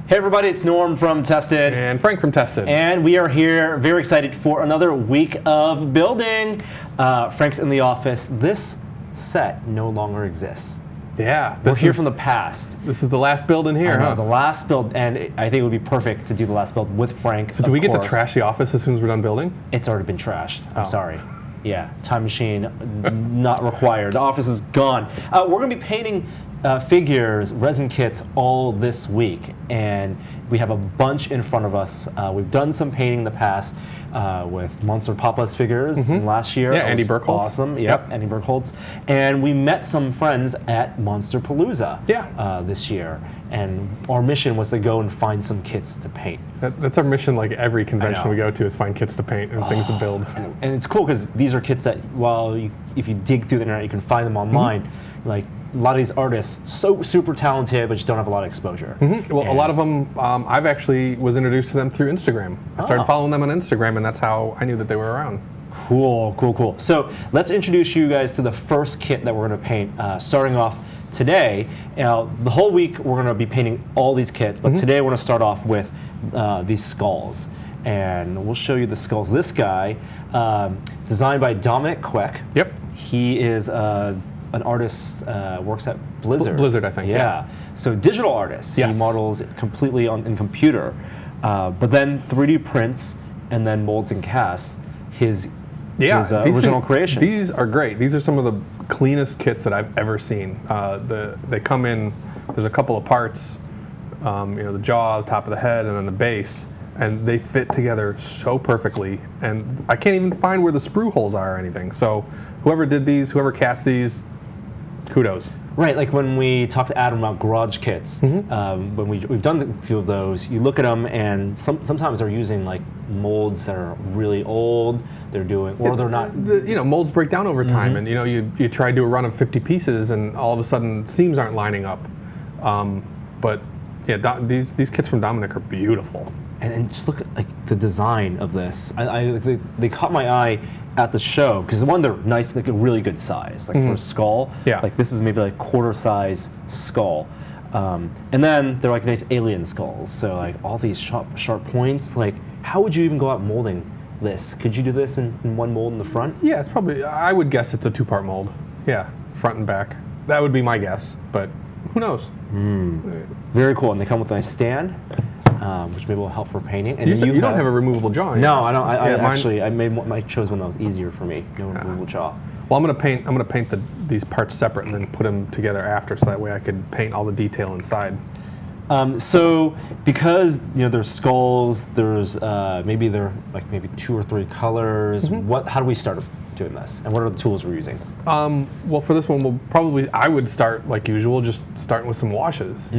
Hey everybody, it's Norm from Tested. And Frank from Tested. And we are here, very excited for another week of building. Frank's in the office. This set no longer exists. Yeah. We're here from the past. This is the last build in here, huh? The last build, and I think it would be perfect to do the last build with Frank. So do we get to trash the office as soon as we're done building? It's already been trashed. I'm sorry. Yeah, time machine not required. The office is gone. We're going to be painting figures, resin kits all this week, and we have a bunch in front of us. We've done some painting in the past with Monster Papa's figures last year. Yeah, Andy Burkholz. Awesome, yep, Andy Burkholz. And we met some friends at Monsterpalooza this year, and our mission was to go and find some kits to paint. That's our mission, like every convention we go to, is find kits to paint and things to build. And it's cool because these are kits that, if you dig through the internet, you can find them online. Like, a lot of these artists, so super talented, but just don't have a lot of exposure. Well, a lot of them, I've actually was introduced to them through Instagram. I started following them on Instagram, and that's how I knew that they were around. Cool. So let's introduce you guys to the first kit that we're going to paint, starting off today. Now, the whole week we're going to be painting all these kits, but today we're going to start off with these skulls. And we'll show you the skulls. This guy, designed by Dominic Qwek. Yep. He is an artist, works at Blizzard. Blizzard, I think. Yeah. So digital artist. Yes. He models completely in computer, but then 3D prints and then molds and casts his original creations. These are great. These are some of the cleanest kits that I've ever seen. They come in. There's a couple of parts. The jaw, the top of the head, and then the base. And they fit together so perfectly, and I can't even find where the sprue holes are or anything. So whoever did these, whoever cast these, kudos. Right, like when we talked to Adam about garage kits, when we've done a few of those, you look at them and sometimes they're using like molds that are really old. They're doing, or they're not. Molds break down over time, and you try to do a run of 50 pieces, and all of a sudden seams aren't lining up. But yeah, these kits from Dominic are beautiful. And just look at like the design of this. They caught my eye at the show because one, they're nice, like a really good size, like for a skull. Yeah. Like this is maybe like quarter size skull, and then they're like nice alien skulls. So like all these sharp points. Like how would you even go out molding this? Could you do this in one mold in the front? Yeah, it's probably. I would guess it's a 2-part mold. Yeah, front and back. That would be my guess, but who knows? Very cool, and they come with a nice stand. Which maybe will help for painting. And you don't have a removable jaw. No, I don't. I chose one that was easier for me. No removable jaw. Well, I'm gonna paint these parts separate and then put them together after, so that way I could paint all the detail inside. So because there's skulls, there's maybe 2 or 3 colors. How do we start doing this? And what are the tools we're using? Well, for this one, I would start like usual, just starting with some washes.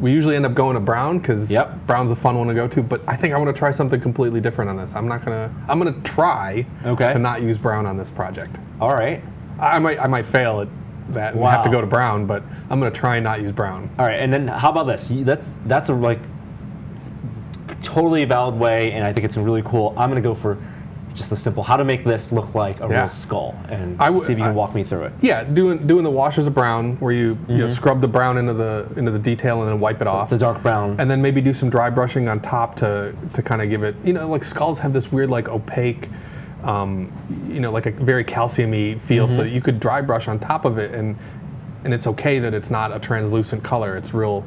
We usually end up going to brown because brown's a fun one to go to, but I think I want to try something completely different on this. I'm gonna try to not use brown on this project. All right. I might fail at that and have to go to brown, but I'm gonna try and not use brown. All right, and then how about this? That's a like totally valid way, and I think it's really cool. I'm gonna go for just a simple how to make this look like a real skull, and see if you can walk me through it. Yeah, doing the washes of brown, where you scrub the brown into the detail and then wipe it off. The dark brown. And then maybe do some dry brushing on top to kind of give it, like skulls have this weird like opaque, like a very calcium-y feel. So you could dry brush on top of it, and it's okay that it's not a translucent color. It's real.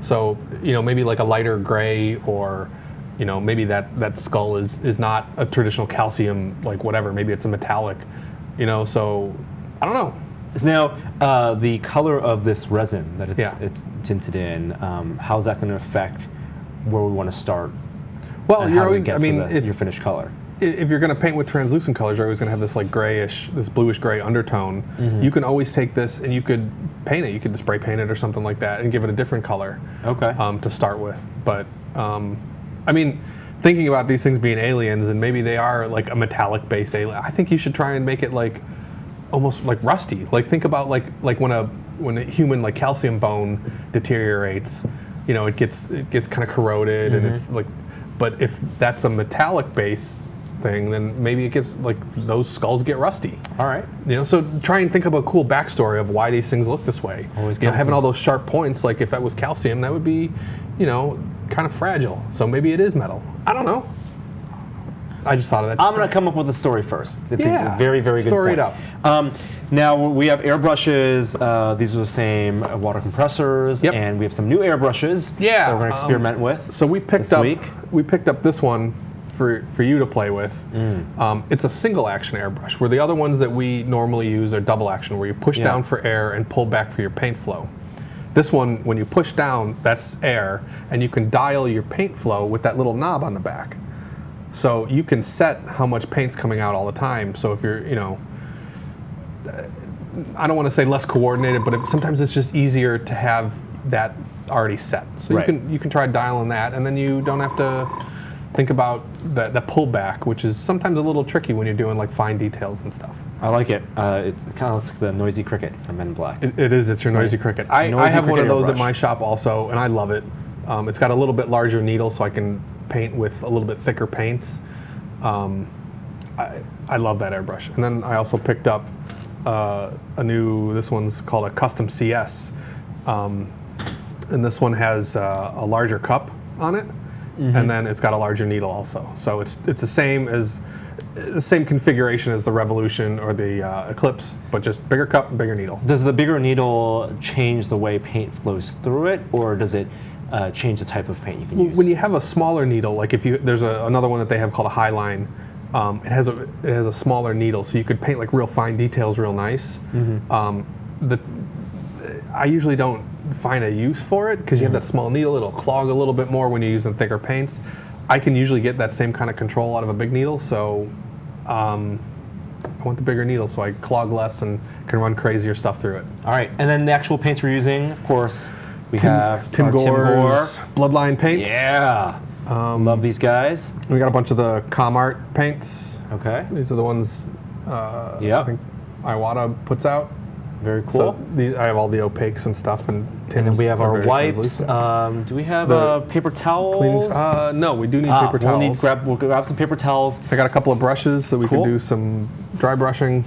So maybe like a lighter gray, or maybe that skull is not a traditional calcium, like whatever. Maybe it's a metallic, so I don't know. Now, the color of this resin that it's tinted in, how's that going to affect where we want to start? Well, you're always, your finished color. If you're going to paint with translucent colors, you're always going to have this like grayish, this bluish gray undertone. You can always take this and you could paint it. You could spray paint it or something like that and give it a different color. Okay. To start with, but. Thinking about these things being aliens, and maybe they are like a metallic-based alien, I think you should try and make it like almost like rusty. Like think about like when a human like calcium bone deteriorates, it gets kind of corroded, and it's like. But if that's a metallic base thing, then maybe it gets like those skulls get rusty. All right. So try and think of a cool backstory of why these things look this way. Always having all those sharp points, like if that was calcium, that would be, you know, kind of fragile. So maybe it is metal. I don't know. I just thought of that. I'm going to come up with a story first. It's a very, very good story point. it up. Now we have airbrushes. These are the same water compressors, and we have some new airbrushes that we're going to experiment with. So we picked up this one for you to play with. It's a single action airbrush, where the other ones that we normally use are double action, where you push down for air and pull back for your paint flow. This one, when you push down, that's air, and you can dial your paint flow with that little knob on the back. So you can set how much paint's coming out all the time. So if you're, you know, I don't want to say less coordinated, but sometimes it's just easier to have that already set. So you can try dialing that, and then you don't have to think about the pullback, which is sometimes a little tricky when you're doing like fine details and stuff. I like it. It's kind of like the noisy cricket from Men in Black. It is. It's your noisy cricket. I have one of those at my shop also, and I love it. It's got a little bit larger needle, so I can paint with a little bit thicker paints. I love that airbrush. And then I also picked up this one's called a Custom CS. And this one has a larger cup on it, and then it's got a larger needle also. So it's the same configuration as the Revolution or the Eclipse, but just bigger cup and bigger needle. Does the bigger needle change the way paint flows through it, or does it change the type of paint you can use? When you have a smaller needle, like there's another one that they have called a Highline. It has a smaller needle, so you could paint like real fine details real nice. I usually don't find a use for it because you have that small needle. It'll clog a little bit more when you're using thicker paints. I can usually get that same kind of control out of a big needle, so I want the bigger needle so I clog less and can run crazier stuff through it. All right, and then the actual paints we're using, of course, we have Tim Gore's Bloodline paints. Yeah, love these guys. We got a bunch of the ComArt paints. Okay. These are the ones I think Iwata puts out. Very cool. So I have all the opaques and stuff, and then we have our wipes. Do we have paper towels? No, we do need paper towels. We'll grab some paper towels. I got a couple of brushes so we can do some dry brushing.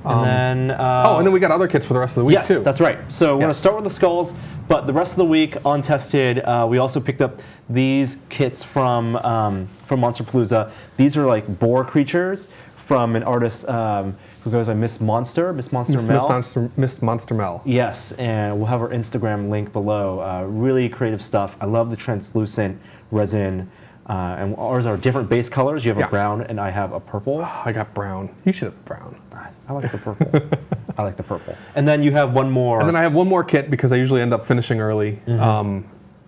And then and then we got other kits for the rest of the week too. Yes, that's right. So we're going to start with the skulls, but the rest of the week untested. We also picked up these kits from Monsterpalooza. These are like boar creatures from an artist who goes by Miss Monster Mel. Yes, and we'll have our Instagram link below. Really creative stuff. I love the translucent resin. And ours are different base colors. You have a brown, and I have a purple. I got brown. You should have brown. I like the purple. I like the purple. And then you have one more. And then I have one more kit because I usually end up finishing early. An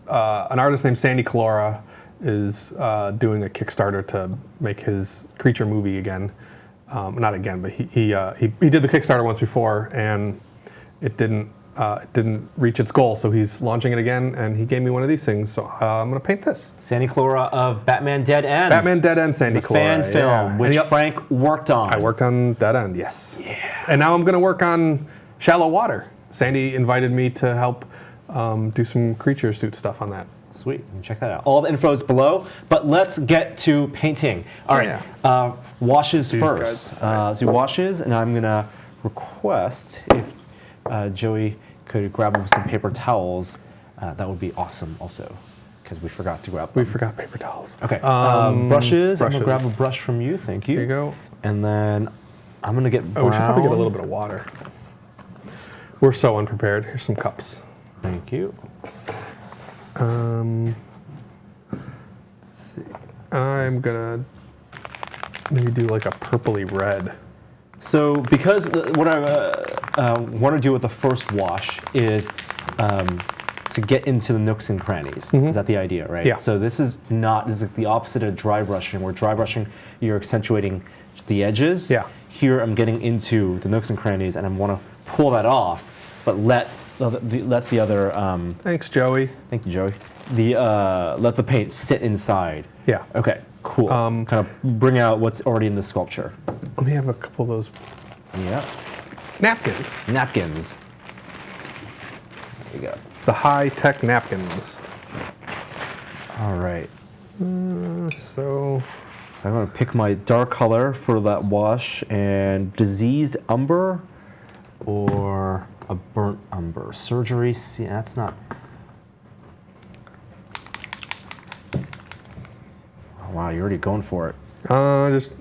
artist named Sandy Collora is doing a Kickstarter to make his creature movie again. Not again, but he did the Kickstarter once before, and it didn't reach its goal, so he's launching it again, and he gave me one of these things, so I'm going to paint this. Sandy Collora of Batman Dead End. Batman Dead End, Sandy Collora. Fan film, which Frank worked on. I worked on Dead End, yes. Yeah. And now I'm going to work on Shallow Water. Sandy invited me to help do some creature suit stuff on that. Sweet, you can check that out. All the info is below, but let's get to painting. All right, washes first. So washes, and I'm going to request if Joey could grab some paper towels. That would be awesome also, because we forgot to grab them. We forgot paper towels. Okay, brushes. I'm going to grab a brush from you, thank you. There you go. And then I'm going to get brown. We should probably get a little bit of water. We're so unprepared. Here's some cups. Thank you. Let's see. I'm going to maybe do like a purpley red. So because what I want to do with the first wash is to get into the nooks and crannies. Is that the idea, right? Yeah. So this is the opposite of dry brushing, where dry brushing, you're accentuating the edges. Yeah. Here I'm getting into the nooks and crannies, and I want to pull that off, but let the other... Thanks, Joey. Thank you, Joey. Let the paint sit inside. Yeah. Okay, cool. Kind of bring out what's already in the sculpture. Let me have a couple of those. Yeah. Napkins. Napkins. There you go. The high-tech napkins. All right. So I'm going to pick my dark color for that wash, and diseased umber or a burnt umber. Surgery, see, that's not... wow, you're already going for it. Just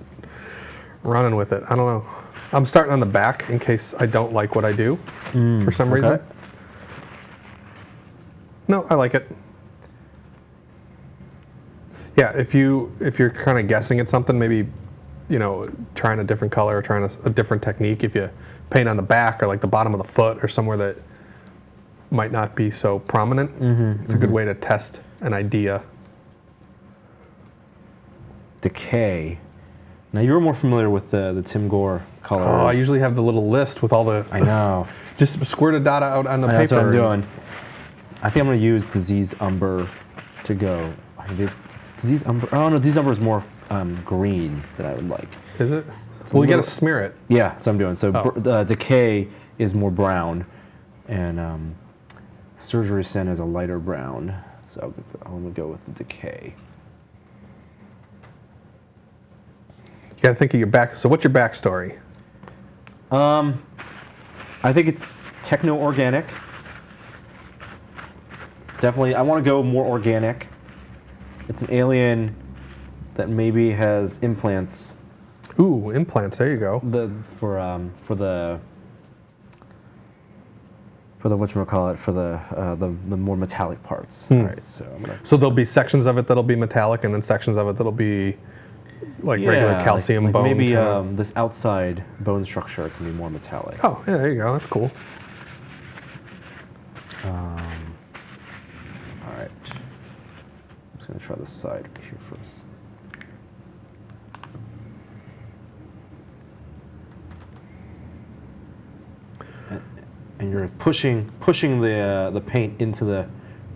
running with it. I don't know. I'm starting on the back in case I don't like what I do for some reason. No, I like it. Yeah, if you're kind of guessing at something, maybe, you know, trying a different color or trying a different technique, if you paint on the back or like the bottom of the foot or somewhere that might not be so prominent, it's a good way to test an idea. Decay. Now, you're more familiar with the Tim Gore colors. Oh, I usually have the little list with all the... I know. Just squirt a dot out on the paper. That's what I'm doing. I think I'm going to use Diseased Umber to go. Diseased Umber. Oh, no, Diseased Umber is more green than I would like. Is it? Well, you got to smear it. Yeah, so I'm doing. So Decay is more brown, and Surgery Sin is a lighter brown. So I'm going to go with the Decay. You got to think of your back. So what's your backstory? I think it's techno-organic. Definitely, I want to go more organic. It's an alien that maybe has implants. Ooh, implants. There you go. For the whatchamacallit, for the more metallic parts. All right, so I'm gonna. So there'll be sections of it that'll be metallic, and then sections of it that'll be like regular calcium like bone. Maybe this outside bone structure can be more metallic. Oh, yeah, there you go. That's cool. All right. I'm just gonna try this side here first. And you're pushing the paint into the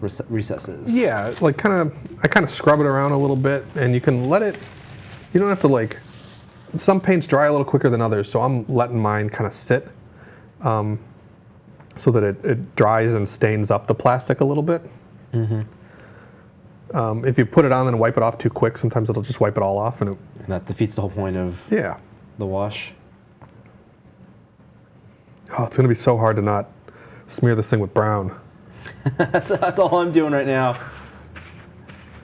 recesses. Yeah, like I kind of scrub it around a little bit, and you can let it. You don't have to like. Some paints dry a little quicker than others, so I'm letting mine kind of sit, so that it dries and stains up the plastic a little bit. If you put it on and wipe it off too quick, sometimes it'll just wipe it all off, and that defeats the whole point of the wash. Oh, it's gonna be so hard to not smear this thing with brown. that's all I'm doing right now.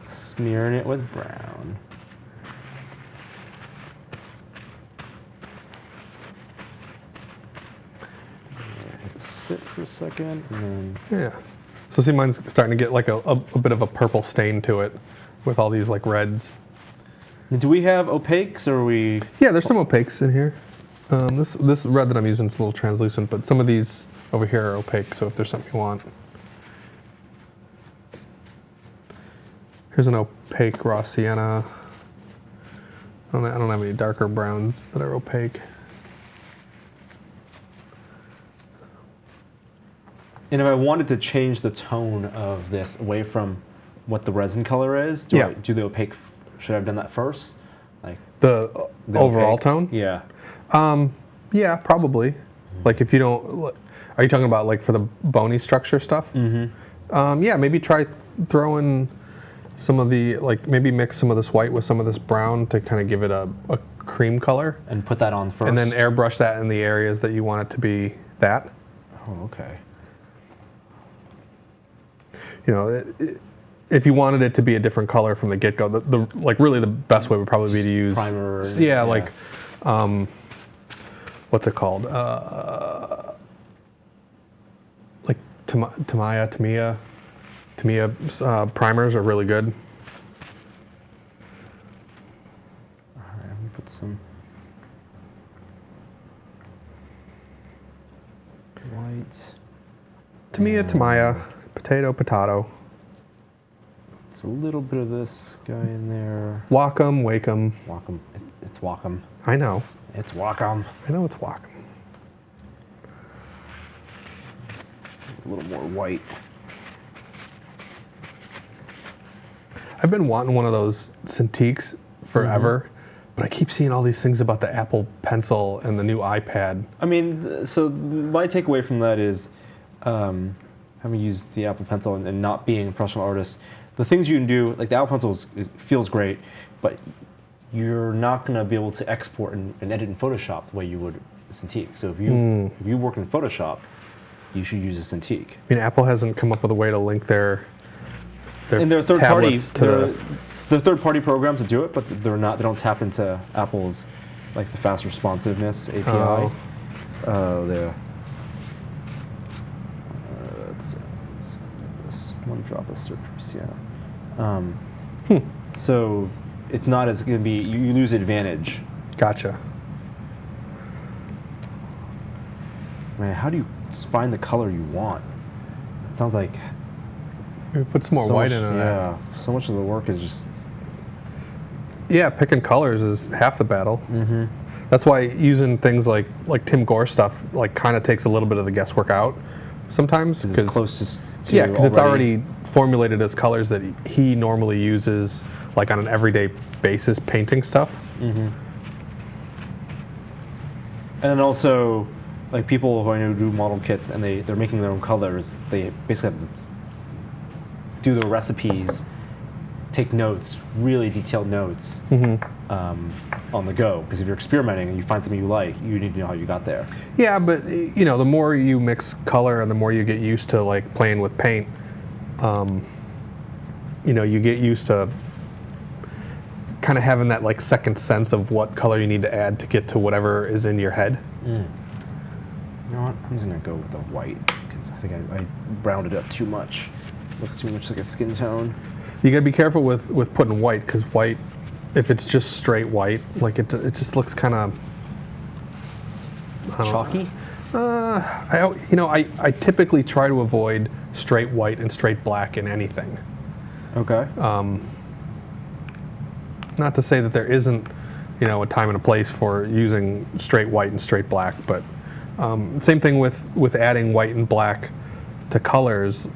Smearing it with brown. Let it sit for a second, and then Yeah. So see, mine's starting to get like a bit of a purple stain to it, with all these like reds. do we have opaques, or are we? Yeah, there's some opaques in here. This red that I'm using is a little translucent, but some of these over here are opaque, so if there's something you want. Here's an opaque raw sienna. I don't have any darker browns that are opaque. And if I wanted to change the tone of this away from what the resin color is, do I do the opaque? Should I have done that first? Like the overall opaque tone? Yeah. Yeah, probably. Like if you don't, are you talking about like for the bony structure stuff? Yeah, maybe try throwing some of the, like maybe mix some of this white with some of this brown to kind of give it a cream color. And put that on first. And then airbrush that in the areas that you want it to be that. Oh, okay. You know, if you wanted it to be a different color from the get-go, like really the best way would probably be to use primer. Yeah, like what's it called? Like Tamiya primers are really good. All right, I'm gonna put some white. Tamiya, potato. It's a little bit of this guy in there. Wacom, Wacom. Wacom. It's Wacom. I know. It's Wacom. I know it's Wacom. A little more white. I've been wanting one of those Cintiqs forever, but I keep seeing all these things about the Apple Pencil and the new iPad. I mean, so my takeaway from that is, having used the Apple Pencil and not being a professional artist, the things you can do, like the Apple Pencil feels great, but you're not going to be able to export and edit in Photoshop the way you would a Cintiq. So if you work in Photoshop, you should use a Cintiq. I mean, Apple hasn't come up with a way to link their and they're third party. tablets to There are third-party programs to do it, but they're not. They don't tap into Apple's like the fast responsiveness API. Oh, there. Let's this one drop of searchers, yeah. So it's not as going to be. You lose advantage. Gotcha. Man, how do you find the color you want? It sounds like. Maybe put some more so white much, into that. Yeah, so much of the work is just. Yeah, picking colors is half the battle. Mm-hmm. That's why using things like Tim Gore stuff like kind of takes a little bit of the guesswork out sometimes. Because it's closest to because it's already formulated as colors that he normally uses like on an everyday basis painting stuff. Mm-hmm. And then also, like people who I know do model kits and they're making their own colors, they basically have to do the recipes, take notes, really detailed notes on the go. Because if you're experimenting and you find something you like, you need to know how you got there. Yeah, but you know, the more you mix color and the more you get used to like playing with paint, you know, you get used to kind of having that like second sense of what color you need to add to get to whatever is in your head. You know what? I'm just gonna go with the white because I think I browned it up too much. Looks too much like a skin tone. You gotta be careful with putting white because white, if it's just straight white, like it just looks kind of Chalky? I typically try to avoid straight white and straight black in anything. Okay. Not to say that there isn't, you know, a time and a place for using straight white and straight black, but same thing with adding white and black to colors.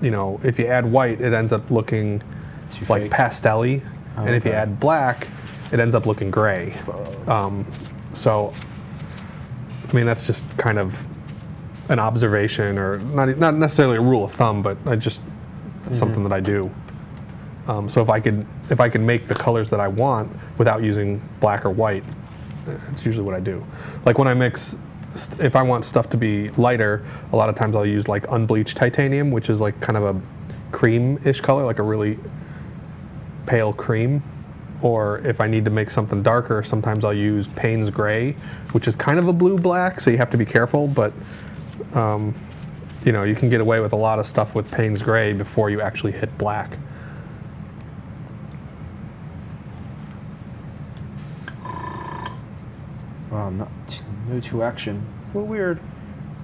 You know, if you add white, it ends up looking Too like fake. pastel-y, and if you okay. add black, it ends up looking gray. So, I mean, that's just kind of an observation, or not necessarily a rule of thumb, but something that I do. So if I can make the colors that I want without using black or white, that's usually what I do. Like when I mix, if I want stuff to be lighter, a lot of times I'll use like unbleached titanium, which is like kind of a cream-ish color, like a really pale cream. Or if I need to make something darker, sometimes I'll use Payne's Gray, which is kind of a blue-black, so you have to be careful, but you know, you can get away with a lot of stuff with Payne's Gray before you actually hit black. Wow, no two action. It's a little weird.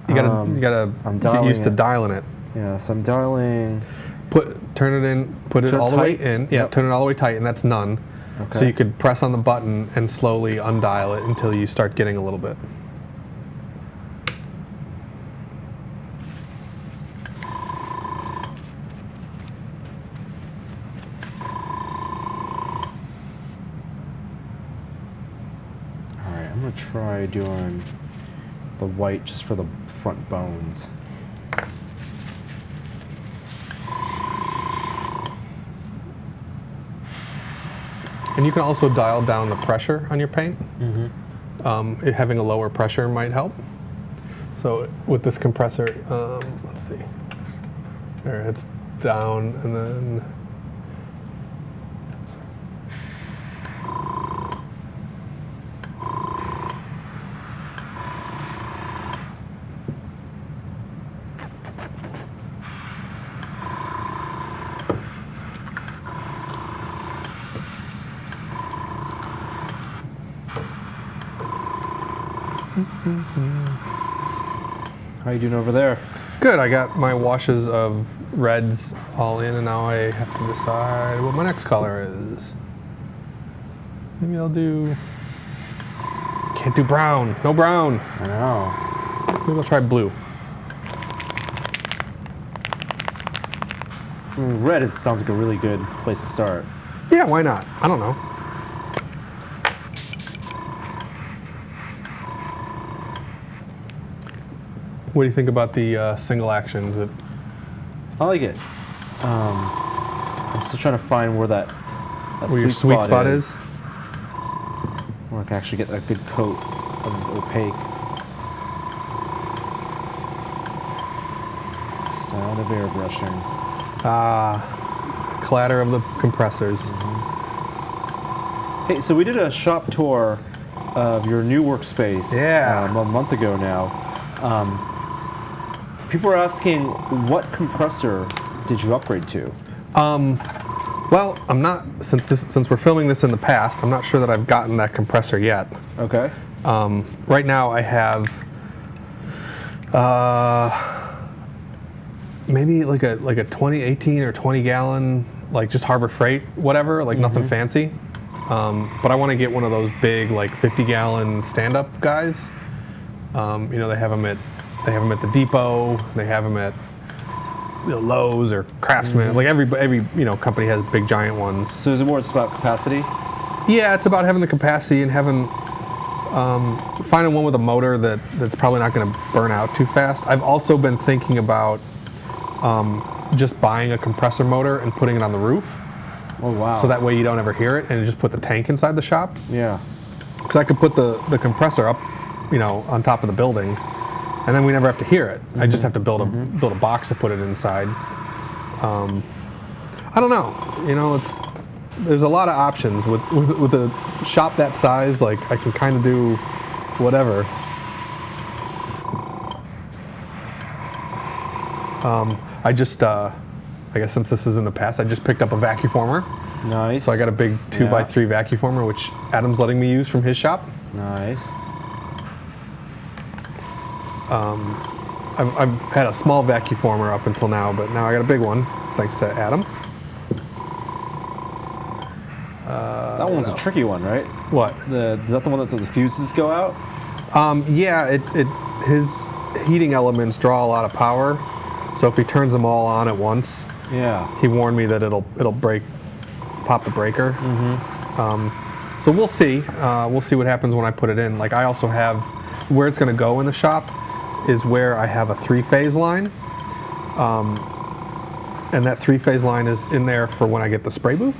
You gotta get used to dialing it. Yeah, so I'm dialing. Put it all the way in. Yeah, Yep. turn it all the way tight, and that's none. Okay. So you could press on the button and slowly undial it until you start getting a little bit. Alright, I'm gonna try doing the white just for the front bones. And you can also dial down the pressure on your paint. Having a lower pressure might help. So with this compressor, let's see. There, it's down, and then How you doing over there? good. I got my washes of reds all in, and now I have to decide what my next color is. Maybe I'll do. Can't do brown. No brown. I know. Maybe I'll try blue. Red sounds like a really good place to start. Yeah, why not? I don't know. What do you think about the single actions? I like it. I'm still trying to find where that Where your sweet spot is? Where I can actually get a good coat of opaque. Sound of airbrushing. clatter of the compressors. Hey, so we did a shop tour of your new workspace Yeah. a month ago now. People were asking, what compressor did you upgrade to? Well, I'm not, since we're filming this in the past, I'm not sure that I've gotten that compressor yet. Okay. Right now I have maybe like a 18 or 20 gallon, like just Harbor Freight, whatever, like nothing fancy. But I want to get one of those big, like 50 gallon stand-up guys. You know, they have them at the Depot. They have them at Lowe's or Craftsman. Like every company has big giant ones. So is it more about capacity? Yeah, it's about having the capacity and having finding one with a motor that's probably not going to burn out too fast. I've also been thinking about just buying a compressor motor and putting it on the roof. Oh wow! So that way you don't ever hear it, and you just put the tank inside the shop. Yeah. Because I could put the compressor up, on top of the building, and then we never have to hear it. I just have to build a box to put it inside. I don't know. There's a lot of options with a shop that size. Like I can kind of do whatever. I guess since this is in the past, I just picked up a vacuuformer. Nice. So I got a big 2x3 vacuuformer, which Adam's letting me use from his shop. Nice. I've had a small vacuuformer up until now, but now I got a big one, thanks to Adam. That one's a tricky one, right? What? Is that the one that the fuses go out? Yeah, his heating elements draw a lot of power, so if he turns them all on at once, he warned me that it'll pop the breaker. So we'll see. We'll see what happens when I put it in. Like I also have where it's going to go in the shop is where I have a 3-phase line, and that 3-phase line is in there for when I get the spray booth.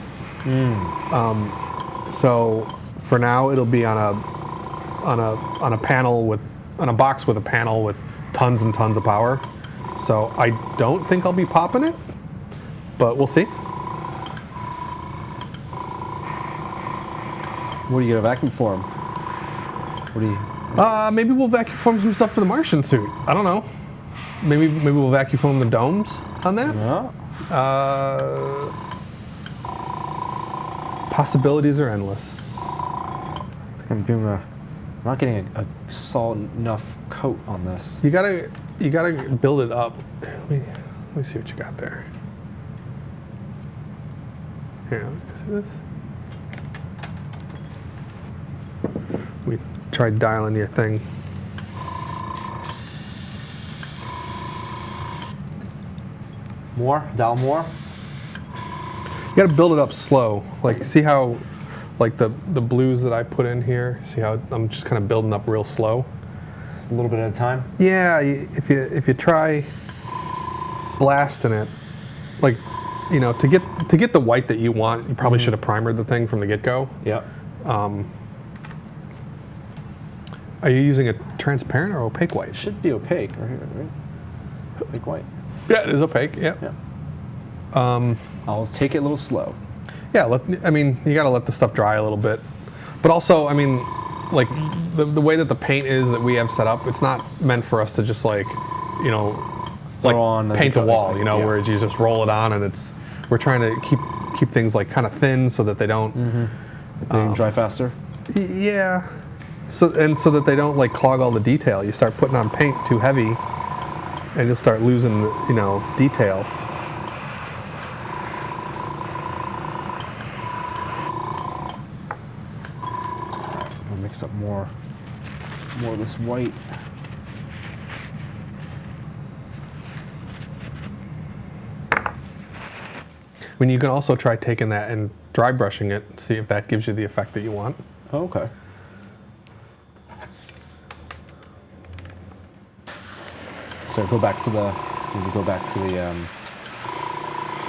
So for now it'll be on a panel on a box with a panel with tons and tons of power. So I don't think I'll be popping it, but we'll see. What do you get a vacuum for him? What do you? Maybe we'll vacuum foam some stuff for the Martian suit. I don't know. Maybe we'll vacuum foam the domes on that. Yeah. Possibilities are endless. It's gonna be I'm not getting a solid enough coat on this. You gotta build it up. Let me see what you got there. Here, see this? We tried dialing your thing. More? Dial more? You gotta build it up slow. Like, see how, like the blues that I put in here, see how I'm just kind of building up real slow? A little bit at a time? Yeah, if you try blasting it, like, to get the white that you want, you probably should have primered the thing from the get-go. Yeah. Are you using a transparent or opaque white? It should be opaque right here, right? Opaque white. Yeah, it is opaque. Yeah. I'll take it a little slow. Yeah, you got to let the stuff dry a little bit. But also, like the way that the paint is that we have set up, it's not meant for us to just like paint the wall, where you just roll it on and we're trying to keep things like kind of thin so that they don't They can dry faster. Yeah. So that they don't like clog all the detail. You start putting on paint too heavy and you'll start losing detail. I'll mix up more of this white. You can also try taking that and dry brushing it, see if that gives you the effect that you want. Oh, okay. So go back to the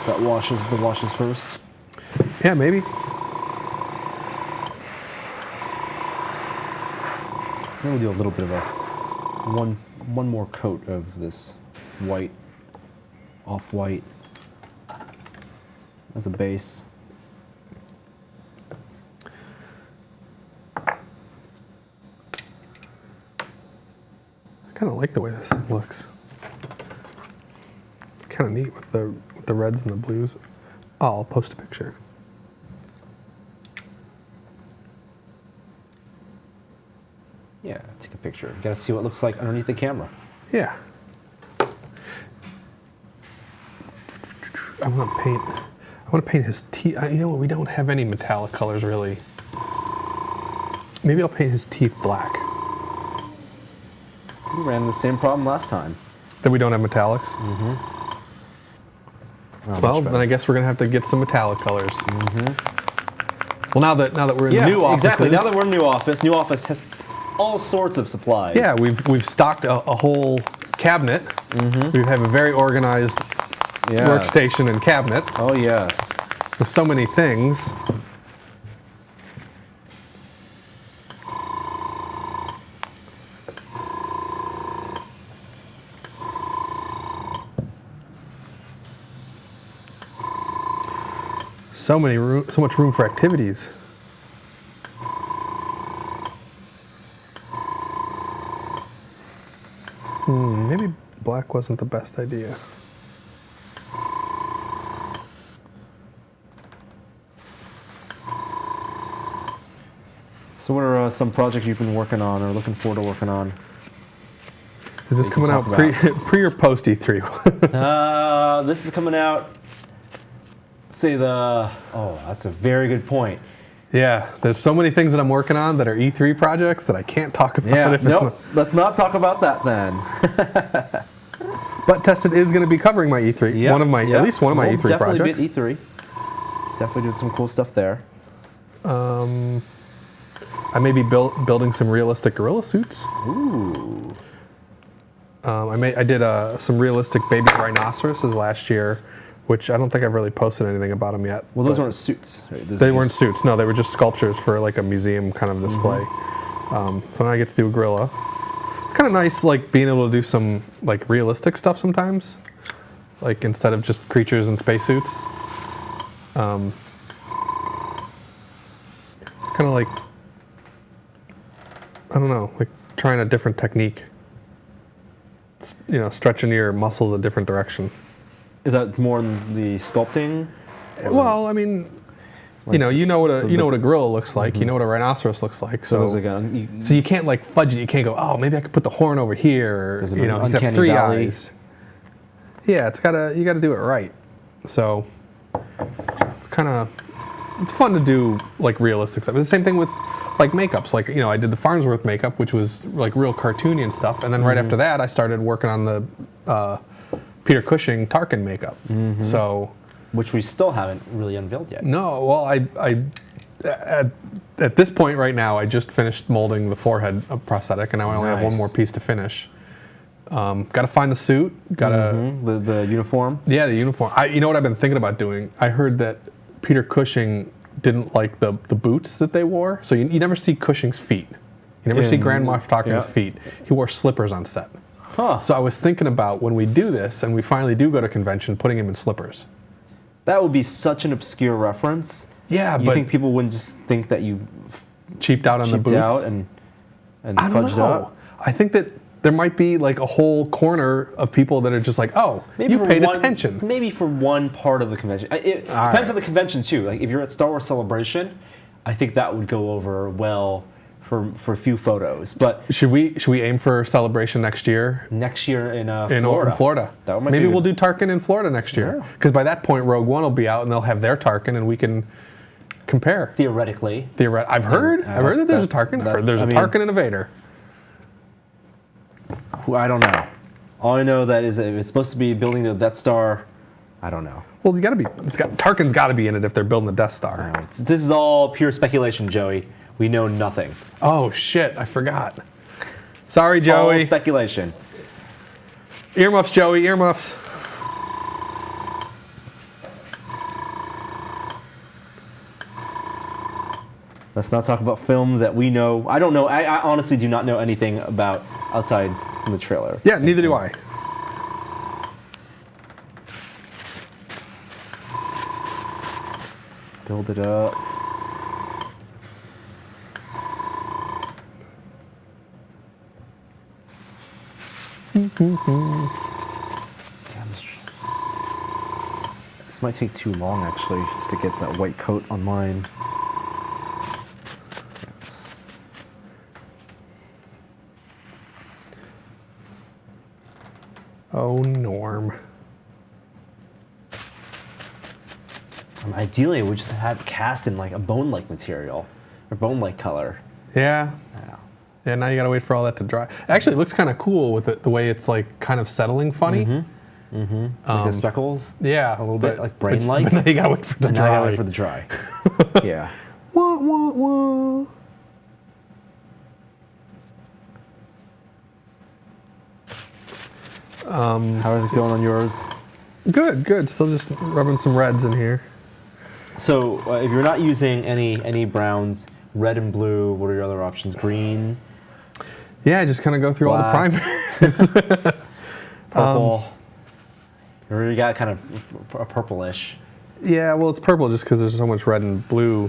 the washes first. Yeah, maybe. We'll do a little bit of one more coat of this white, off-white. as a base. I kind of like the way this thing looks. It's kind of neat with the reds and the blues. Oh, I'll post a picture. Yeah, take a picture. You gotta see what it looks like underneath the camera. Yeah. I want to paint his teeth. You know what? We don't have any metallic colors really. Maybe I'll paint his teeth black. We ran into the same problem last time. That we don't have metallics. Mm-hmm. Oh, well, then I guess we're gonna have to get some metallic colors. Mm-hmm. Well, now that we're in the new office. Exactly. Now that we're in the new office has all sorts of supplies. Yeah, we've stocked a whole cabinet. Mm-hmm. We have a very organized workstation and cabinet. Oh yes. With so many things. So much room for activities. Maybe black wasn't the best idea. So what are some projects you've been working on or looking forward to working on? Is this coming out pre or post E3? This is coming out, say that's a very good point. Yeah, there's so many things that I'm working on that are E3 projects that I can't talk about. Yeah, nope, let's not talk about that then. But Tested is going to be covering my E3. Yep, at least one of my E3 projects. Definitely be at E3. Definitely did some cool stuff there. I may be building some realistic gorilla suits. Ooh. I did some realistic baby rhinoceroses last year, which I don't think I've really posted anything about them yet. Well, those aren't suits. Right? They weren't suits. No, they were just sculptures for like a museum kind of display. Mm-hmm. So now I get to do a gorilla. It's kind of nice, like being able to do some like realistic stuff sometimes, like instead of just creatures in spacesuits. It's kind of like, I don't know, like trying a different technique. You know, stretching your muscles a different direction. Is that more in the sculpting? Well, I mean, like, you know what a gorilla looks like. Mm-hmm. You know what a rhinoceros looks like. So you can't like fudge it. You can't go, oh, maybe I could put the horn over here. Or, you know, you have 3 eyes. Yeah, you gotta do it right. So it's fun to do like realistic stuff. It's the same thing with like makeups. Like, I did the Farnsworth makeup, which was like real cartoony and stuff. And then right after that, I started working on the Peter Cushing Tarkin makeup. Mm-hmm. So, which we still haven't really unveiled yet. No, well, at this point right now, I just finished molding the forehead prosthetic, and now I only have one more piece to finish. Got to find the suit. Got to the uniform. Yeah, the uniform. You know what I've been thinking about doing? I heard that Peter Cushing didn't like the boots that they wore, so you never see Cushing's feet. You never see Grand Moff Tarkin's feet. He wore slippers on set. Huh. So I was thinking about when we do this and we finally do go to convention, putting him in slippers. That would be such an obscure reference. Yeah, you think people wouldn't just think that you cheaped out on the boots? Out and fudged out? I think that there might be like a whole corner of people that are just like, oh, you paid attention. Maybe for one part of the convention. It depends on the convention too. Like if you're at Star Wars Celebration, I think that would go over well for a few photos. But should we aim for Celebration next year? Next year in Florida. In Florida. Maybe we'll do Tarkin in Florida next year. Because by that point, Rogue One will be out and they'll have their Tarkin and we can compare. Theoretically. I've heard that there's a Tarkin. I've heard there's a Tarkin and a Vader. I don't know. All I know that is if it's supposed to be building the Death Star, I don't know. Well, Tarkin's got to be in it if they're building the Death Star. This is all pure speculation, Joey. We know nothing. Oh shit! I forgot. Sorry, Joey. All speculation. Earmuffs, Joey. Earmuffs. Let's not talk about films that we know. I don't know. I honestly do not know anything about outside from the trailer. Yeah, neither do I. Build it up. This might take too long, actually, just to get that white coat on mine. Yes. Oh, Norm. Ideally, we just have it cast in like a bone-like material or bone-like color. Yeah. Yeah. Yeah, now you gotta wait for all that to dry. Actually, it looks kind of cool with the way it's like kind of settling funny. Like the speckles. Yeah, A little bit like brain-like. But now you gotta wait for it to And now I dry. gotta wait for the dry. Yeah. Wah, wah, wah. How is it going on yours? Good, good. Still just rubbing some reds in here. So if you're not using any browns, red and blue, what are your other options? Green, Yeah, I just kind of go through all the Black. primers. purple. You already got kind of a purplish. Yeah, well, it's purple just because there's so much red and blue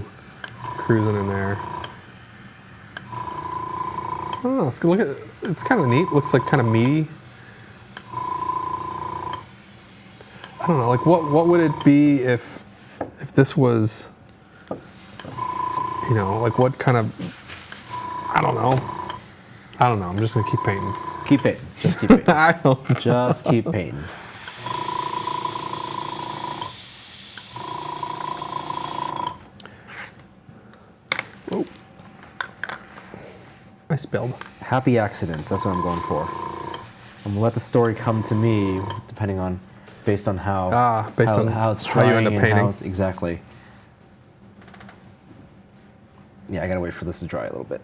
cruising in there. Oh, let's look at it's kind of neat. Looks like kind of meaty. I don't know, like what would it be if this was, you know, like what kind of, I don't know. I'm just gonna keep painting. Keep painting. Just keep painting. I don't. Just keep painting. Oh. I spilled. Happy accidents. That's what I'm going for. I'm gonna let the story come to me, depending on, based on how Based on how it's how you drying end up and painting. how it's exactly. Yeah, I gotta wait for this to dry a little bit.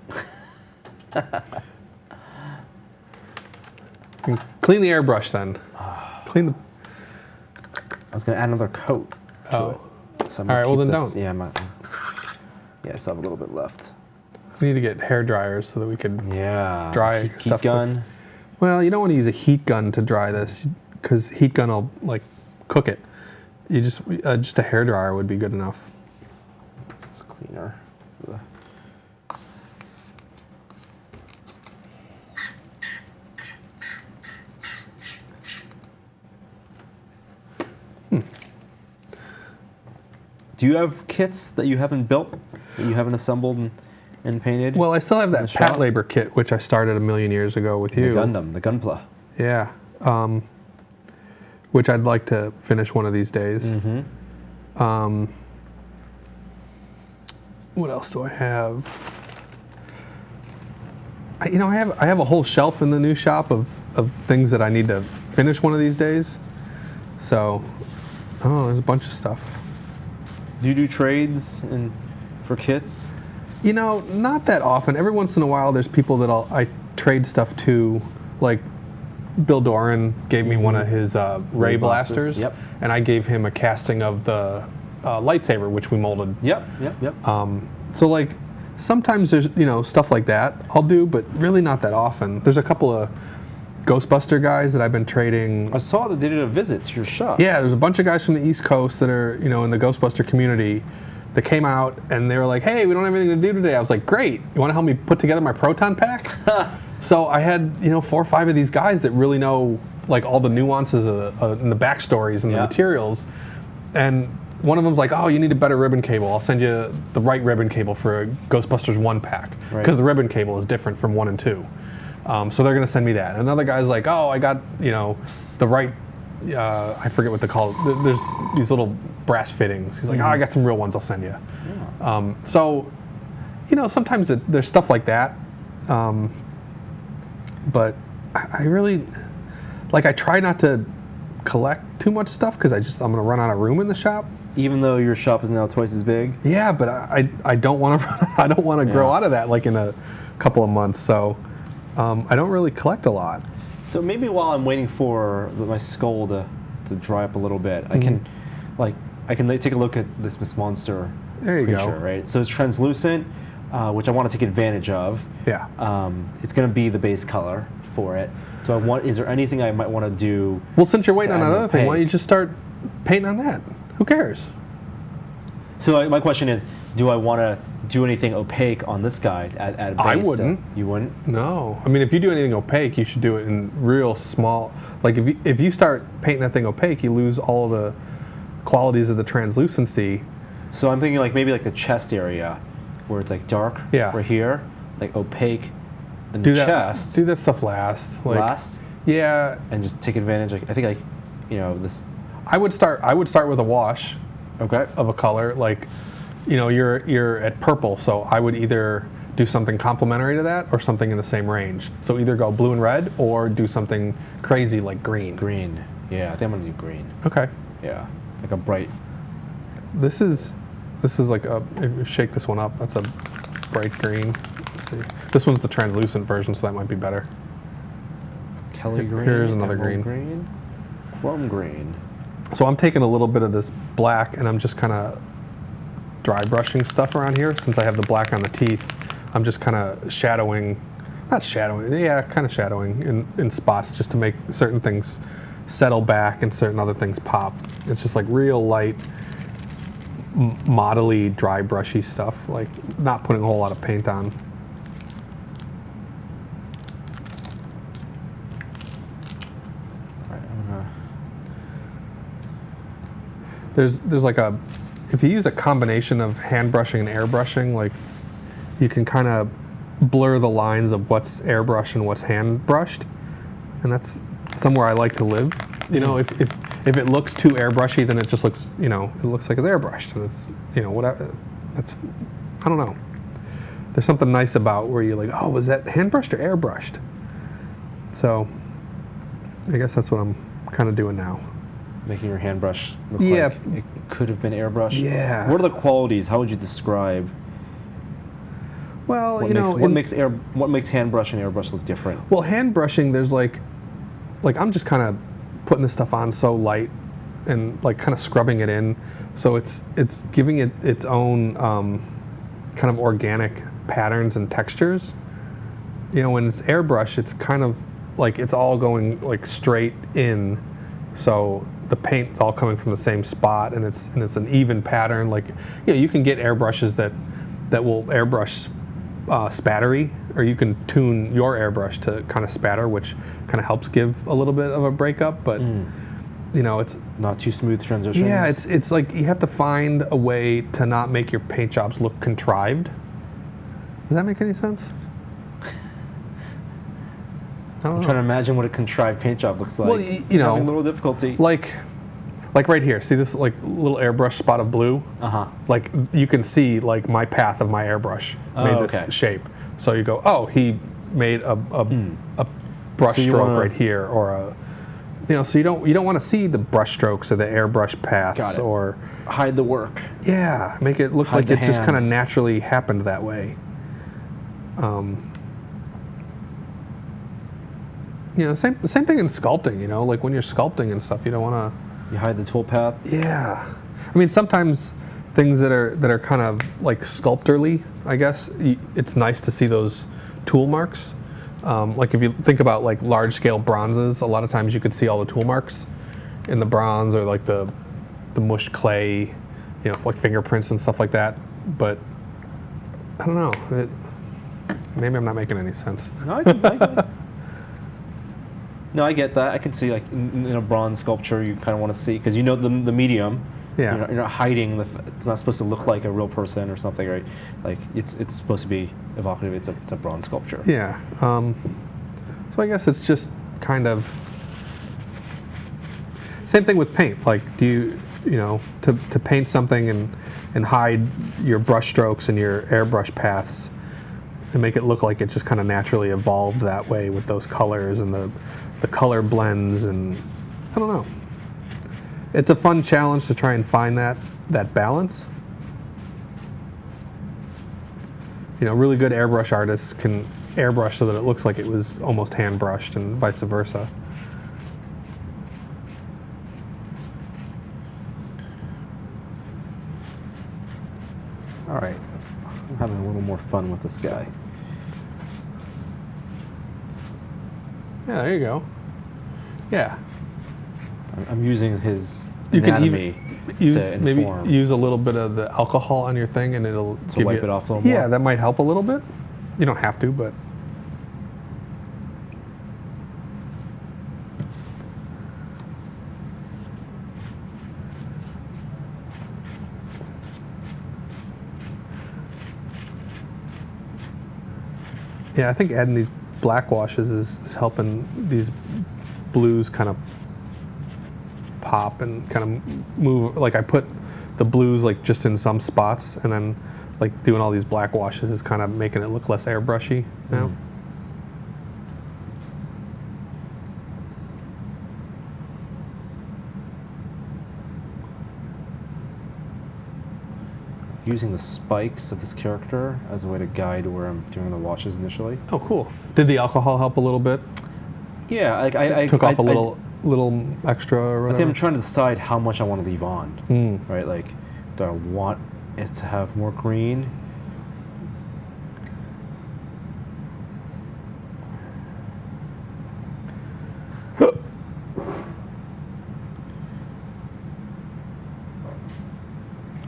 Clean the airbrush then. Clean the. I was gonna add another coat to Oh. it. So I'm All gonna right, well keep then this- don't. Yeah, I still have a little bit left. We need to get hair dryers so that we can Yeah. dry heat stuff. gun. Well, you don't want to use a heat gun to dry this because heat gun will like cook it. You just a hair dryer would be good enough. It's cleaner. Ugh. Do you have kits that you haven't built, that you haven't assembled and painted? Well, I still have that the Pat shop? Labor kit, which I started a million years ago with the you. Gundam, the Gunpla. Yeah. Which I'd like to finish one of these days. What else do I have? I have a whole shelf in the new shop of things that I need to finish one of these days. So, there's a bunch of stuff. Do you do trades for kits? Not that often. Every once in a while, there's people that I trade stuff to, like Bill Doran gave me one of his Ray blasters, Yep. and I gave him a casting of the lightsaber, which we molded. Yep. So like sometimes there's stuff like that I'll do, but really not that often. There's a couple of Ghostbuster guys that I've been trading. I saw that they did a visit to your shop. Yeah, there's a bunch of guys from the East Coast that are in the Ghostbuster community that came out and they were like, "Hey, we don't have anything to do today." I was like, "Great, you want to help me put together my proton pack?" So I had 4 or 5 of these guys that really know like all the nuances and the backstories and the materials, and one of them's like, "Oh, you need a better ribbon cable. I'll send you the right ribbon cable for a Ghostbusters 1 pack because the ribbon cable is different from 1 and 2." So they're gonna send me that. Another guy's like, "Oh, I got the right I forget what they call it. There's these little brass fittings." He's like, "Oh, I got some real ones. I'll send you." Yeah. So sometimes there's stuff like that, but I really I try not to collect too much stuff because I'm gonna run out of room in the shop. Even though your shop is now twice as big. Yeah, but I don't want to I don't want to grow out of that like in a couple of months. So I don't really collect a lot. So maybe while I'm waiting for my skull to dry up a little bit, I can take a look at this Miss Monster There you creature, go. right? So it's translucent, which I want to take advantage of. Yeah. It's going to be the base color for it. So is there anything I might want to do? Well, since you're waiting on add another thing, why don't you opaque? just start painting on that? Who cares? So my question is, do I want to do anything opaque on this guy at a base? I wouldn't. You wouldn't? No. I mean, if you do anything opaque, you should do it in real small. Like if you start painting that thing opaque, you lose all the qualities of the translucency. So I'm thinking like maybe like the chest area, where it's like dark. Yeah. Right here, like opaque in the chest. Do that stuff last. Like, last. Yeah. And just take advantage. Like I think like, you know, this. I would start with a wash. Okay. Of a color, like, you know, you're at purple, so I would either do something complementary to that or something in the same range. So either go blue and red or do something crazy like green. Green. Yeah, I think I'm gonna do green. Okay. Yeah, like a bright. This is like shake this one up. That's a bright green. Let's see. This one's the translucent version, so that might be better. Kelly green. Here's another emerald green. Chrome green. So I'm taking a little bit of this black and I'm just kind of dry brushing stuff around here. Since I have the black on the teeth, I'm just kind of shadowing, not shadowing, yeah, kind of shadowing in spots just to make certain things settle back and certain other things pop. It's just like real light, modelly, dry brushy stuff, like not putting a whole lot of paint on. There's like if you use a combination of hand brushing and airbrushing, like you can kind of blur the lines of what's airbrush and what's hand brushed, and that's somewhere I like to live. You know, if it looks too airbrushy, then it just looks, you know, it looks like it's airbrushed, and it's, you know, whatever. That's, I don't know. There's something nice about where you're like, oh, was that hand brushed or airbrushed? So I guess that's what I'm kind of doing now. Making your hand brush look like it could have been airbrushed. Yeah. What are the qualities? How would you describe? Well, what makes hand brush and airbrush look different? Well, hand brushing, there's like I'm just kind of putting this stuff on so light and like kind of scrubbing it in, so it's giving it its own kind of organic patterns and textures. You know, when it's airbrush, it's kind of like it's all going like straight in, so the paint's all coming from the same spot, and it's an even pattern. Like, you know, you can get airbrushes that will airbrush spattery, or you can tune your airbrush to kind of spatter, which kind of helps give a little bit of a breakup. But you know, it's not too smooth transitions. Yeah, it's like you have to find a way to not make your paint jobs look contrived. Does that make any sense? I'm trying to imagine what a contrived paint job looks like. Well, you know, having a little difficulty. Like right here, see this like little airbrush spot of blue? Like you can see like my path of my airbrush made this shape. So you go, oh, he made a brush stroke right here, or a, you know, so you don't want to see the brush strokes or the airbrush paths, or hide the work. Yeah, make it look like it just kind of naturally happened that way. You know, same thing in sculpting. You know, like when you're sculpting and stuff, you don't want to. You hide the tool paths. Yeah, I mean sometimes things that are kind of like sculptorly, I guess it's nice to see those tool marks. Like if you think about like large scale bronzes, a lot of times you could see all the tool marks in the bronze, or like the mushed clay, you know, like fingerprints and stuff like that. But I don't know. Maybe I'm not making any sense. No, I can. No, I get that. I can see, like, in a bronze sculpture, you kind of want to see, because you know the medium. Yeah. You're not hiding. It's not supposed to look like a real person or something, right? Like, it's supposed to be evocative. It's a bronze sculpture. Yeah. So I guess it's just kind of same thing with paint. Like, do you know, to paint something and hide your brush strokes and your airbrush paths and make it look like it just kind of naturally evolved that way with those colors and the color blends, and I don't know. It's a fun challenge to try and find that balance. You know, really good airbrush artists can airbrush so that it looks like it was almost hand brushed, and vice versa. All right, I'm having a little more fun with this guy. Yeah, there you go. Yeah. I'm using his You can anatomy use to maybe inform. use a little bit of the alcohol on your thing, and it'll give wipe you, it off a little more? Yeah, that might help a little bit. You don't have to, but. Yeah, I think adding these black washes is helping these blues kind of pop and kind of move. Like I put the blues like just in some spots, and then like doing all these black washes is kind of making it look less airbrushy now. Using the spikes of this character as a way to guide where I'm doing the washes initially. Oh, cool. Did the alcohol help a little bit? Yeah, I Took off a little extra or I whatever? think I'm trying to decide how much I want to leave on. Right, like, do I want it to have more green?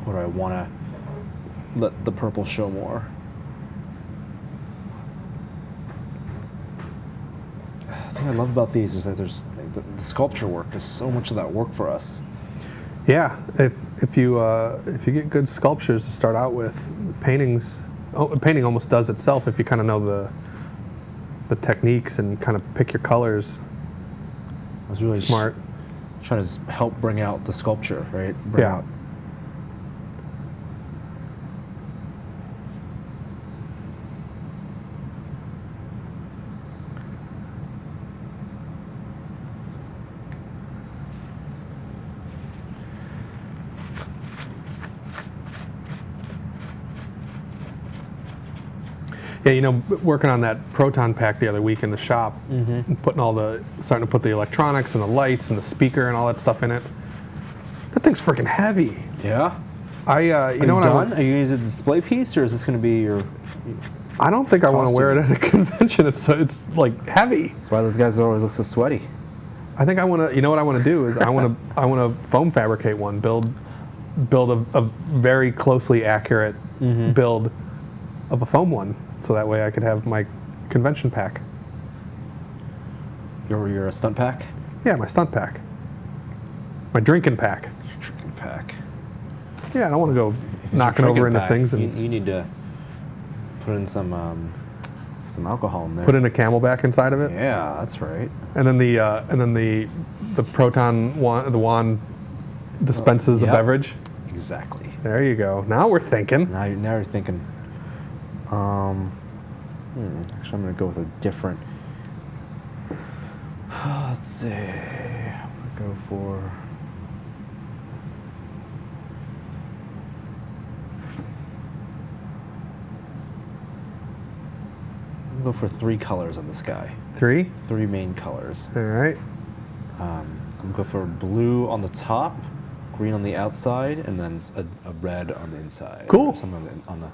Or do I want to let the purple show more? The thing I love about these is that there's the sculpture work. There's so much of that work for us. Yeah, if you get good sculptures to start out with, paintings, painting almost does itself if you kind of know the techniques and kind of pick your colors. I was really smart. Trying to help bring out the sculpture, right? Bring out. Yeah, you know, working on that proton pack the other week in the shop, and starting to put the electronics and the lights and the speaker and all that stuff in it. That thing's freaking heavy. Yeah. You know what? Are you going to use a display piece, or is this going to be your? I don't think I want to wear it at a convention. It's like heavy. That's why those guys always look so sweaty. I think I want to. You know what I want to do is I want to foam fabricate one, build a very closely accurate build of a foam one, so that way I could have my convention pack. Your stunt pack? Yeah, my stunt pack. My drinking pack. Your drinking pack. Yeah, I don't want to go knocking over into things and you need to put in some alcohol in there. put in a Camelback inside of it. Yeah, that's right. And then the proton wand dispenses the Yep. beverage. Exactly. There you go. Now we're thinking. Now you're thinking. Actually, I'm going to go with a different. Let's see. I'm going to go for. I'm going to go for 3 colors on this guy. 3. 3 main colors. All right. I'm going to go for blue on the top, green on the outside, and then a red on the inside. Cool. Or something on the.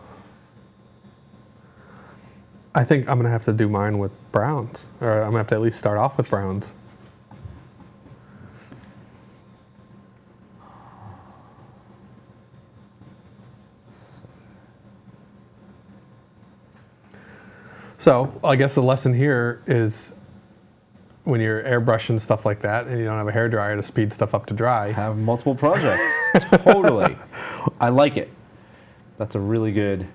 I think I'm gonna have to do mine with browns, or I'm gonna have to at least start off with browns. So I guess the lesson here is when you're airbrushing stuff like that and you don't have a hairdryer to speed stuff up to dry. Have multiple projects. Totally. I like it. That's a really good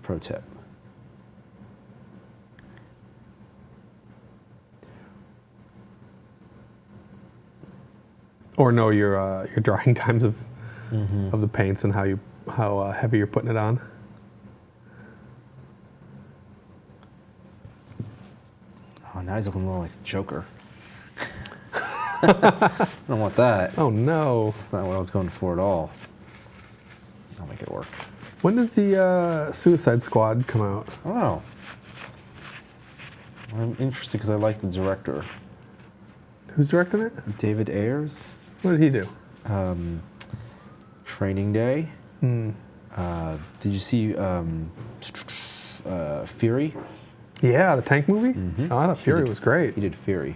pro tip. Or know your drying times of the paints and how heavy you're putting it on. Oh, now he's looking more like Joker. I don't want that. Oh no. That's not what I was going for at all. I'll make it work. When does the Suicide Squad come out? I don't know. I'm interested because I like the director. Who's directing it? David Ayers. What did he do? Training Day. Did you see Fury? Yeah, the tank movie? Oh, I thought Fury was great. He did Fury.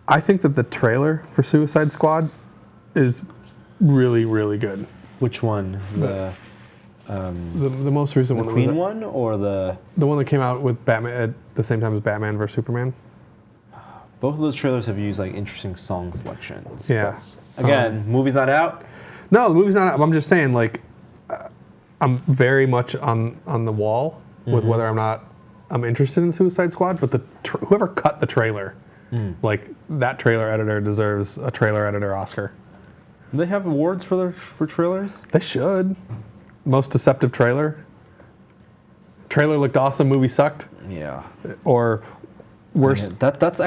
I think that the trailer for Suicide Squad is really, really good. Which one? The most recent one. Queen one or the one that came out with Batman at the same time as Batman vs Superman? Both of those trailers have used like interesting song selections. Yeah. Again, movie's not out. No, the movie's not out. I'm just saying, like, I'm very much on the wall with whether I'm interested in Suicide Squad. But whoever cut the trailer, like that trailer editor deserves a trailer editor Oscar. Do they have awards for trailers? They should. Most deceptive trailer. Trailer looked awesome. Movie sucked. Yeah. Or worse. Yeah, that's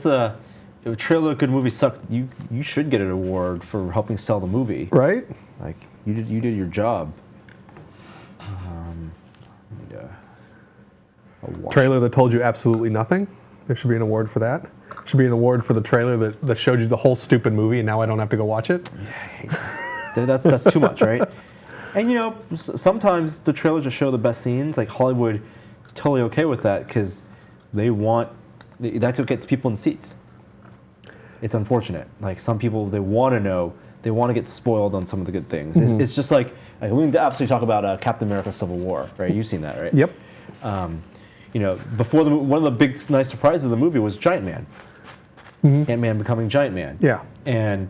a if a trailer good movie sucked. You should get an award for helping sell the movie. Right. Like you did your job. Trailer that told you absolutely nothing. There should be an award for that. Should be an award for the trailer that showed you the whole stupid movie, and now I don't have to go watch it. Yeah, that's too much, right? And you know, sometimes the trailers just show the best scenes. Like Hollywood is totally okay with that because that's what gets people in seats. It's unfortunate. Like some people, they want to know, they want to get spoiled on some of the good things. It's just like we can absolutely talk about Captain America: Civil War, right? You've seen that, right? Yep. You know, before one of the big nice surprises of the movie was Giant Man. Ant-Man becoming Giant Man. Yeah. And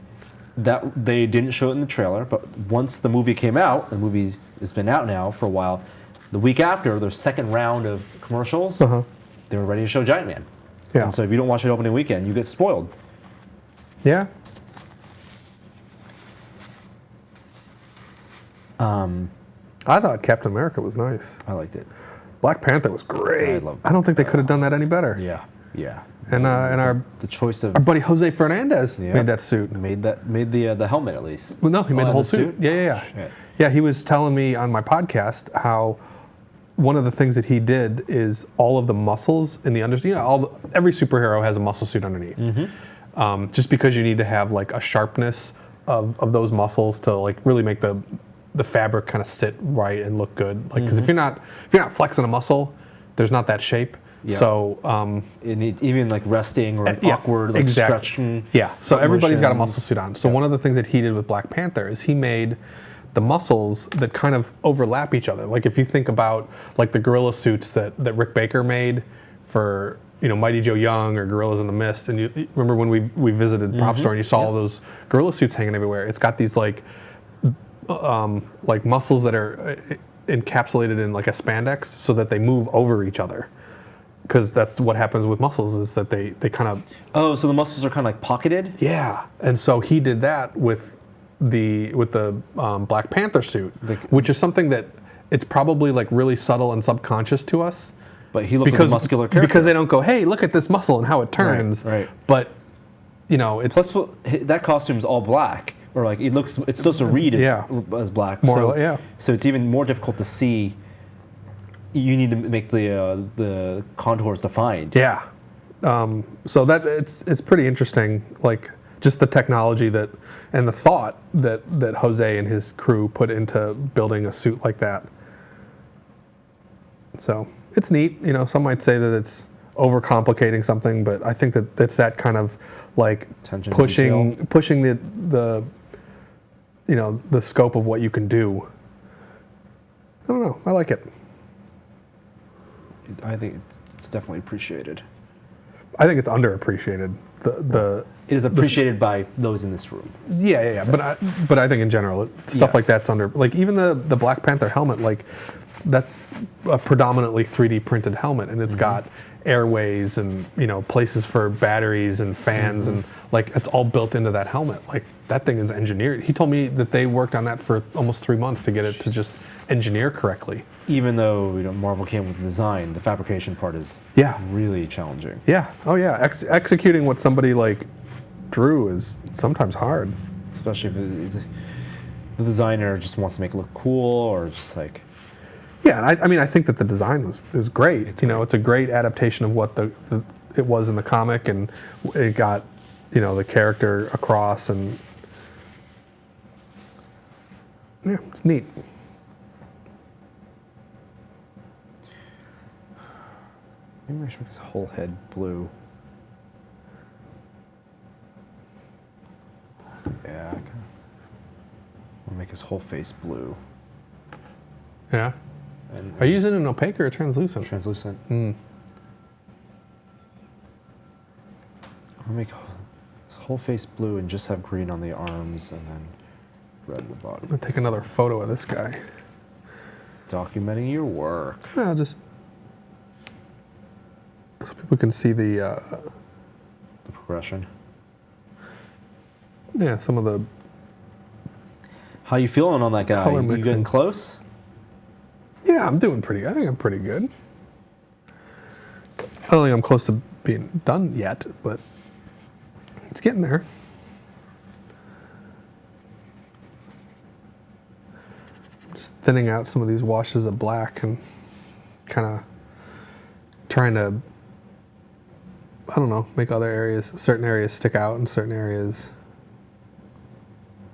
that they didn't show it in the trailer, but once the movie came out, the movie has been out now for a while. The week after, their second round of commercials, they were ready to show Giant Man. Yeah. And so if you don't watch it opening weekend, you get spoiled. Yeah. I thought Captain America was nice. I liked it. Black Panther was great. I don't think they could have done that any better. Yeah. Yeah. And our the choice of our buddy Jose Fernandez made that suit. Made the helmet at least. Well, no, he made the whole suit. Yeah. Shit. Yeah, he was telling me on my podcast how one of the things that he did is all of the muscles in the underside. You know, every superhero has a muscle suit underneath. Just because you need to have like a sharpness of those muscles to like really make the fabric kind of sit right and look good. Like because if you're not flexing a muscle, there's not that shape. Yeah. So even like resting or awkward, like stretching. Yeah. So everybody's got a muscle suit on. So one of the things that he did with Black Panther is he made the muscles that kind of overlap each other. Like if you think about like the gorilla suits that Rick Baker made for Mighty Joe Young or Gorillas in the Mist, and you remember when we visited Prop Store and you saw all those gorilla suits hanging everywhere. It's got these like muscles that are encapsulated in like a spandex so that they move over each other. Because that's what happens with muscles is that they kind of... Oh, so the muscles are kind of like pocketed? Yeah. And so he did that with the Black Panther suit, which is something that it's probably like really subtle and subconscious to us. But he looks like a muscular character. Because they don't go, hey, look at this muscle and how it turns. Right. But, it's... Plus, that costume's all black. Or like, it's supposed to read as black. So it's even more difficult to see. You need to make the contours defined. Yeah. So that it's pretty interesting, like just the technology and the thought that Jose and his crew put into building a suit like that. So it's neat. Some might say that it's overcomplicating something, but I think that it's that kind of like pushing the the scope of what you can do. I don't know. I like it. I think it's definitely appreciated. I think it's underappreciated. It is appreciated by those in this room. Yeah. So. But I think in general, stuff like that's like even the Black Panther helmet, like that's a predominantly 3D printed helmet, and it's got airways and places for batteries and fans and like it's all built into that helmet. Like that thing is engineered. He told me that they worked on that for almost 3 months to get it to just engineer correctly. Even though Marvel came with the design, the fabrication part is really challenging. Yeah. Oh yeah. Executing what somebody like drew is sometimes hard. Especially if the designer just wants to make it look cool or just like. Yeah, I mean, I think that the design is great. It's a great adaptation of what it was in the comic, and it got the character across, and yeah, it's neat. Maybe I should make his whole head blue. Yeah. I'll make his whole face blue. Yeah. And Are you using an opaque or a translucent? translucent. Mm. I'll make his whole face blue and just have green on the arms and then red at the bottom. I'm going to take another photo of this guy. Documenting your work. Yeah, just so people can see the Progression. yeah, some of the How you feeling on that guy? Color You mixing. getting close? yeah, I'm doing pretty. I think I'm pretty good. I don't think I'm close to being done yet, but it's getting there. Just thinning out some of these washes of black and kind of trying to, I don't know, make other areas, certain areas stick out and certain areas,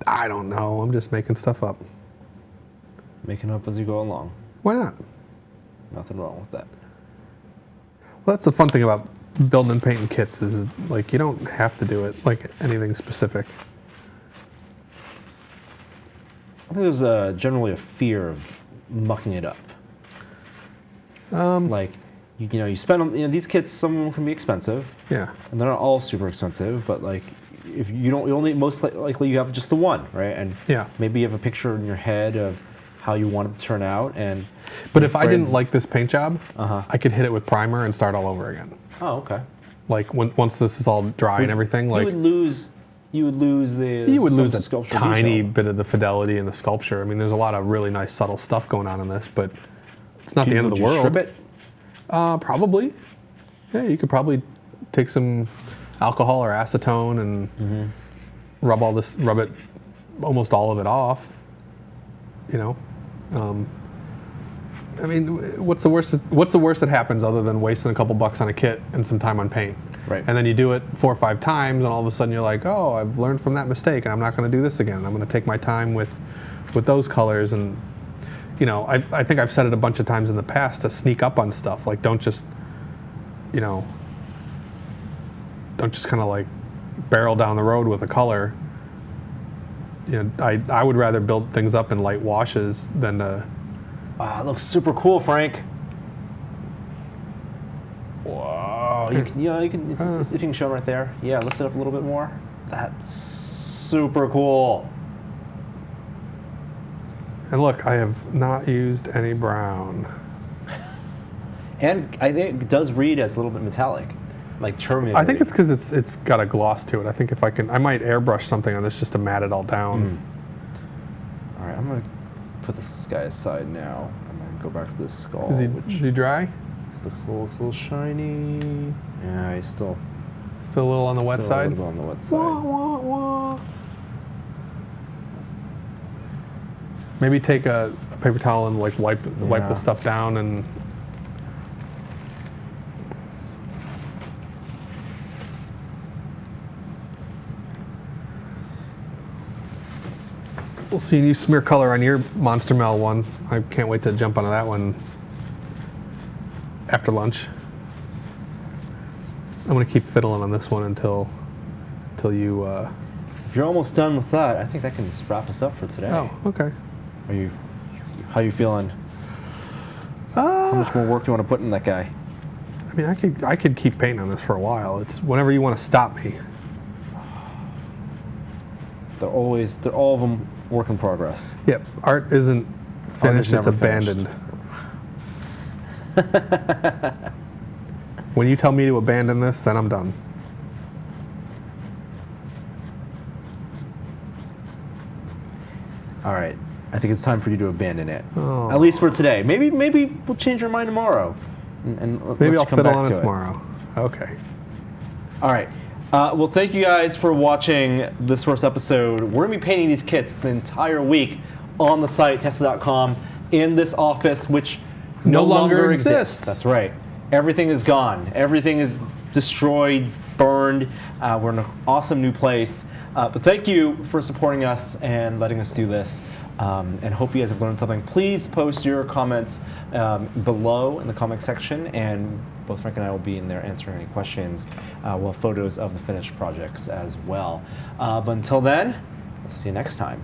I don't know. I'm just making stuff up. Making up as you go along. Why not? Nothing wrong with that. Well, that's the fun thing about building and painting kits is like you don't have to do it like anything specific. I think there's generally a fear of mucking it up. Like, you spend on these kits. Some of them can be expensive, Yeah. and they're not all super expensive. But like, if you don't, you only most likely you have just the one, right? And Yeah. maybe you have a picture in your head of how you want it to turn out. And But if I didn't like this paint job, Uh-huh. I could hit it with primer and start all over again. oh, okay, Like once this is all dry and everything, like you would lose the you would lose a sculpture tiny detail. bit of the fidelity in the sculpture. I mean, there's a lot of really nice subtle stuff going on in this, but it's not the end of Would the you world. strip it? Probably. Yeah, you could probably take some alcohol or acetone and Mm-hmm. rub it, almost all of it off. You know, I mean, what's the worst? What's the worst that happens other than wasting a couple bucks on a kit and some time on paint? Right. And then you do it 4 or 5 times, and all of a sudden you're like, oh, I've learned from that mistake, and I'm not going to do this again. I'm going to take my time with those colors. And I think I've said it a bunch of times in the past to sneak up on stuff. Like, don't just kind of like barrel down the road with a color. I would rather build things up in light washes than to. Wow, it looks super cool, Frank. Whoa, you can, if you can show them right there. Yeah, lift it up a little bit more. That's super cool. And look, I have not used any brown. And I think it does read as a little bit metallic, like Terminator. I think it's because it's got a gloss to it. I think if I might airbrush something on this just to mat it all down. All right, I'm gonna put this guy aside now, and then go back to this skull. Is which he dry? looks a little shiny. Yeah, he's still Still a little on the wet still side? A little on the wet side. Wah, wah, wah. Maybe take a paper towel and like wipe Yeah. the stuff down and. We'll see you smear color on your Monster Mel one. I can't wait to jump onto that one after lunch. I'm gonna keep fiddling on this one until you. If you're almost done with that, I think that can just wrap us up for today. Oh, okay. How you feeling? How much more work do you want to put in that guy? I mean, I could keep painting on this for a while. It's whenever you want to stop me. They're all of them work in progress. Yep, art isn't finished; it's never finished. abandoned. When you tell me to abandon this, then I'm done. All right, I think it's time for you to abandon it. Oh. At least for today. Maybe we'll change your mind tomorrow. And let Maybe you I'll come fiddle back on to it tomorrow. Okay. All right. Well, thank you guys for watching this first episode. We're going to be painting these kits the entire week on the site, Tesla.com, in this office, which no longer exists. That's right. Everything is gone. Everything is destroyed, burned. We're in an awesome new place. But thank you for supporting us and letting us do this. and hope you guys have learned something. Please post your comments below in the comment section, and both Frank and I will be in there answering any questions. We'll have photos of the finished projects as well. But until then, we'll see you next time.